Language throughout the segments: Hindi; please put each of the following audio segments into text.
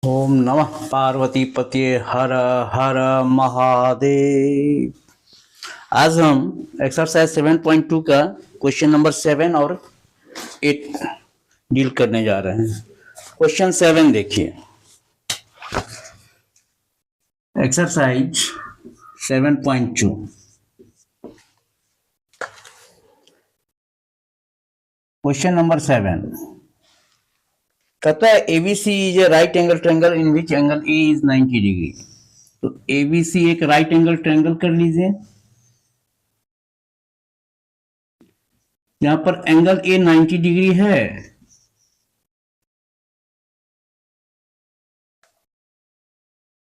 ओम नमः पार्वती पते हर हर महादेव। आज हम एक्सरसाइज 7.2 का क्वेश्चन नंबर 7 और 8 डील करने जा रहे हैं। क्वेश्चन 7 देखिए, एक्सरसाइज 7.2। क्वेश्चन नंबर 7 कहता है ABC is a right angle triangle in which angle A is 90 degree. तो एबीसी एक राइट एंगल ट्रायंगल कर लीजिए, यहां पर एंगल ए 90 डिग्री है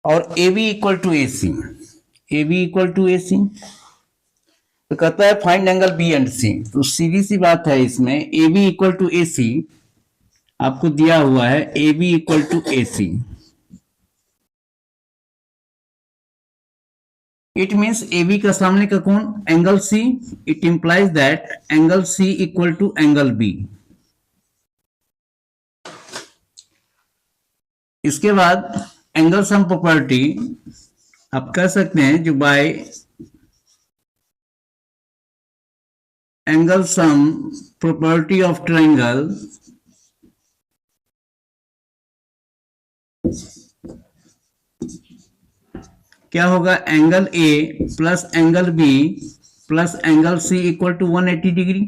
और A B equal to A C. A B equal to A C तो कहता है find angle B and C. तो सीधी सी बात है, इसमें A B equal to A C आपको दिया हुआ है, A B equal to A C. It means A B का सामने का कोण angle C. It implies that angle C equal to angle B. इसके बाद एंगल सम प्रॉपर्टी आप कह सकते हैं, जो by angle sum property of triangle क्या होगा, angle A plus angle B plus angle C equal to 180 degree.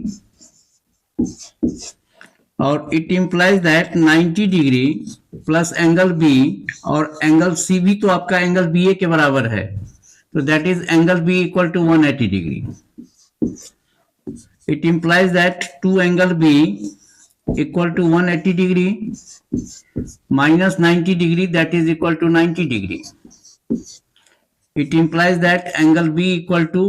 और it implies that 90 degree plus angle B और एंगल सी भी तो आपका एंगल बी ए के बराबर है, तो that is angle B equal to 180 degree. It implies that 2 angle B equal to 180 degree minus 90 degree, that is equal to 90 degree. It implies that angle B equal to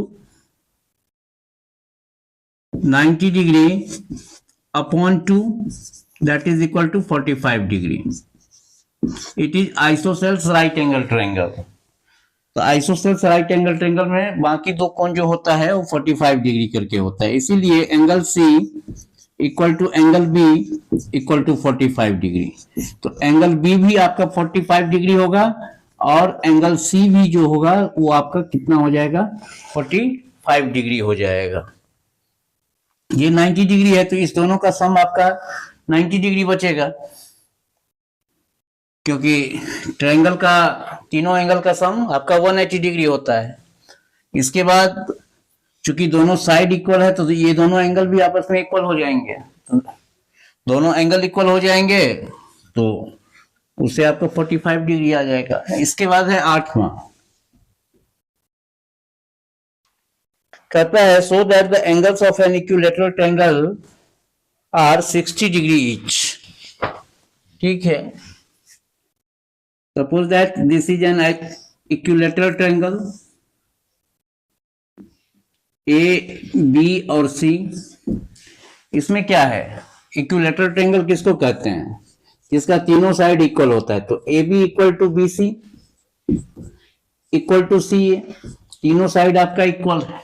90 degree upon 2, that is equal to 45 degree. It is isosceles right angle triangle. तो आइसोसेल्स राइट एंगल ट्रायंगल में बाकी दो कोण जो होता है वो 45 डिग्री करके होता है, इसीलिए angle C equal to angle B equal to 45 degree. तो एंगल बी भी आपका 45 डिग्री होगा और एंगल सी भी जो होगा वो आपका कितना हो जाएगा, 45 डिग्री हो जाएगा। ये 90 डिग्री है तो इस दोनों का सम आपका 90 डिग्री बचेगा, क्योंकि ट्रायंगल का तीनों एंगल का सम आपका 180 डिग्री होता है। इसके बाद चूंकि दोनों साइड इक्वल है तो ये दोनों एंगल भी आपस में इक्वल हो जाएंगे, तो दोनों एंगल इक्वल हो जाएंगे तो उससे आपको 45 डिग्री आ जाएगा। इसके बाद है 8वां, कहता है so that the angles of an equilateral triangle are 60 degree each. ठीक है, suppose that this is an equilateral triangle a b और सी। इसमें क्या है, इक्विलैटरल ट्रायंगल किसको कहते हैं, जिसका तीनों साइड इक्वल होता है। तो A B equal to B C equal to C A, तीनों साइड आपका इक्वल है।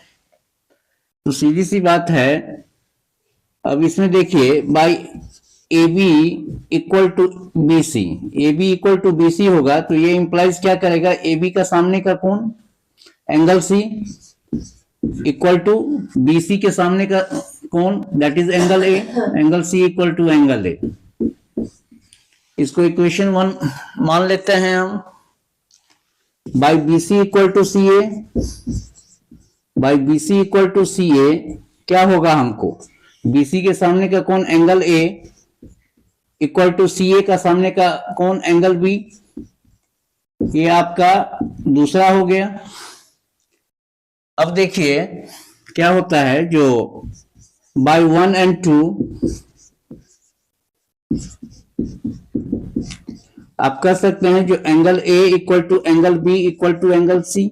तो सीधी सी बात है, अब इसमें देखिए by a B equal to B c, A B equal to B c होगा तो ये इंप्लाइज क्या करेगा, ए बी का सामने का कोण angle C equal to B C के सामने का कोण that is angle A, angle C equal to angle A. इसको इक्वेशन 1 मान लेते हैं हम। By B C equal to C A, by B C equal to C A क्या होगा, हमको बी सी के सामने का कोण angle A equal to C A का सामने का कोण एंगल बी, ये आपका दूसरा हो गया। अब देखिए क्या होता है, जो बाय 1 and 2 आप कह सकते हैं जो angle A equal to angle B equal to angle c,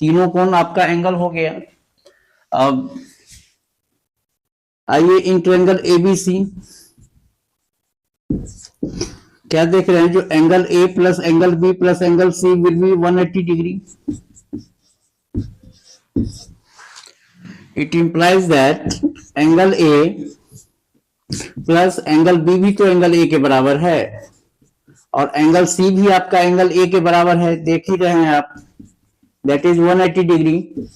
तीनों कोण आपका एंगल हो गया। अब आइए in triangle a B C क्या देख रहे हैं, जो angle A plus angle B plus angle C will be 180 degree. It implies that angle A plus angle B भी तो एंगल ए के बराबर है और एंगल सी भी आपका एंगल ए के बराबर है, देख ही रहे हैं आप, दैट इज 180 डिग्री।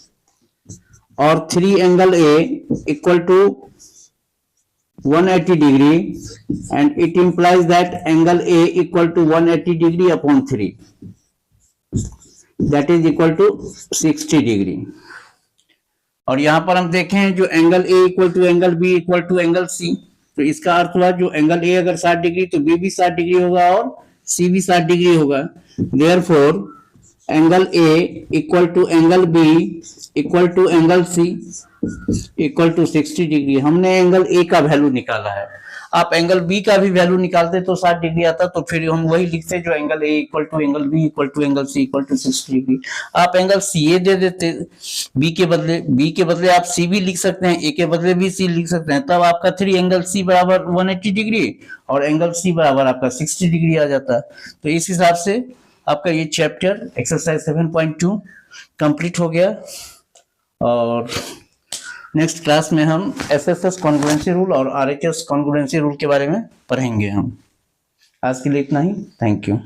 और 3 angle A equal to 180 degree and it implies that angle A equal to 180 degree upon 3, that is equal to 60 degree. और यहां पर हम देखें जो angle A equal to angle B equal to angle C, तो इसका अर्थ हुआ जो एंगल ए अगर 60 डिग्री तो बी भी 60 डिग्री होगा और सी भी 60 डिग्री होगा। Therefore angle A equal to angle B equal to angle C equal to 60 degree. हमने एंगल ए का वैल्यू निकाला है, आप एंगल बी का भी वैल्यू निकालते तो 60 डिग्री आता, तो फिर हम वही लिखते जो angle A equal to angle B equal to angle C equal to 60 degree. आप एंगल सी ए दे देते बी के बदले आप सी भी लिख सकते हैं, ए के बदले भी सी लिख सकते हैं, तब आपका 3 एंगल सी बराबर 180 डिग्री और एंगल सी बराबर आपका 60 डिग्री आ जाता। तो इस हिसाब से आपका ये चैप्टर एक्सरसाइज 7.2 कंप्लीट हो गया। और नेक्स्ट क्लास में हम एसएसएस कॉन्ग्रुएंसी रूल और आरएचएस कॉन्ग्रुएंसी रूल के बारे में पढ़ेंगे हम। आज के लिए इतना ही, थैंक यू।